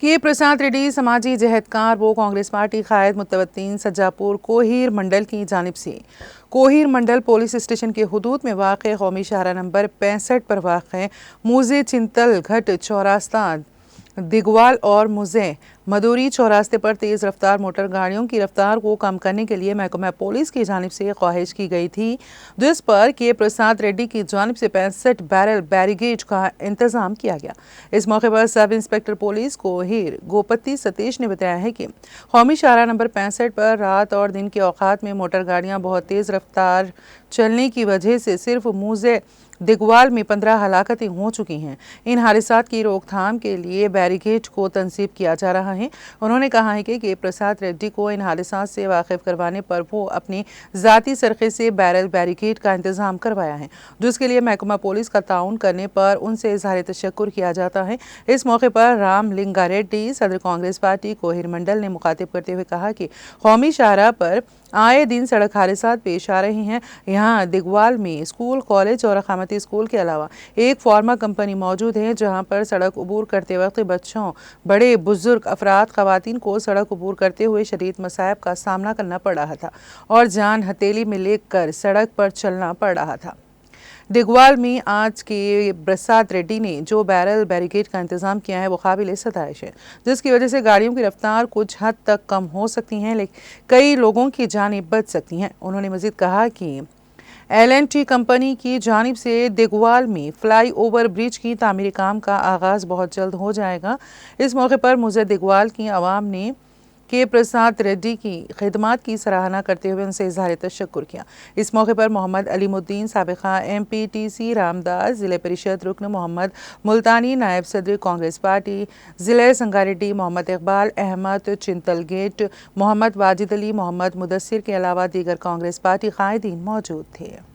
के प्रसाद रेड्डी समाजी जहदकार वो कांग्रेस पार्टी कायद मुतवत्तीन सज्जापुर कोहिर मंडल की जानिब से कोहिर मंडल पुलिस स्टेशन के हुदूद में वाक़ कौमी शाहरा नंबर 65 पर वाक़ मुज़े चिंतल घट चौरास्ता दिगवाल और मुज़े मदूरी चौरास्ते पर तेज़ रफ्तार मोटर गाड़ियों की रफ्तार को कम करने के लिए महकमा पुलिस की जानिब से ख्वाहिश की गई थी, जिस पर के प्रसाद रेड्डी की जानिब से 65 बैरल बैरिगेड का इंतज़ाम किया गया। इस मौके पर सब इंस्पेक्टर पुलिस कोहिर गोपति सतीश ने बताया है कि कौमी शाहरा नंबर 65 पर रात और दिन के औकात में मोटर गाड़ियाँ बहुत तेज़ रफ्तार चलने की वजह से सिर्फ मुझे दिगवाल में 15 हलाकतें हो चुकी हैं। इन हादसात की रोकथाम के लिए बैरिकेड को तंसीब किया जा रहा है। उन्होंने कहा है कि के प्रसाद रेड्डी को इन हादसात से वाकिफ करवाने पर वो अपनी ज़ाती सरखे से बैरल बैरिकेड का इंतज़ाम करवाया है, जिसके लिए महकमा पुलिस का ताउन करने पर उनसे इज़हार तशक्कुर किया जाता है। इस मौके पर राम लिंगा रेड्डी सदर कांग्रेस पार्टी कोहिर मंडल ने मुखातिब करते हुए कहा कि कौमी शाहरा पर आए दिन सड़क हादसात पेश आ रहे हैं। यहाँ दिगवाल में स्कूल, कॉलेज और अकामती स्कूल के अलावा एक फार्मा कंपनी मौजूद है, जहाँ पर सड़क अबूर करते वक्त बच्चों, बड़े बुजुर्ग अफराद, खवातीन को सड़क अबूर करते हुए शदीद मसाइब का सामना करना पड़ रहा था और जान हथेली में लेकर सड़क पर चलना पड़ रहा था। दिगवाल में आज के प्रसाद रेड्डी ने जो बैरल बैरिकेड का इंतज़ाम किया है वो काबिल सताइश है, जिसकी वजह से गाड़ियों की रफ्तार कुछ हद तक कम हो सकती हैं, लेकिन कई लोगों की जानें बच सकती हैं। उन्होंने मज़ीद कहा कि L&T कंपनी की जानिब से दिगवाल में फ्लाई ओवर ब्रिज की तामीरी काम का आगाज़ बहुत जल्द हो जाएगा। इस मौके पर मुझे दिगवाल की आवाम ने के प्रसाद रेड्डी की खिदमात की सराहना करते हुए उनसे इज़हार तशक्कुर किया। इस मौके पर मोहम्मद अलीमुद्दीन साबिक़ा MPTC रामदास, ज़िले परिषद रुकन मोहम्मद मुल्तानी, नायब सदर कांग्रेस पार्टी ज़िले संगारेड्डी मोहम्मद इकबाल अहमद चिंतलगेट, मोहम्मद वाजिद अली, मोहम्मद मुदस्सिर के अलावा दीगर कांग्रेस पार्टी कायदीन मौजूद थे।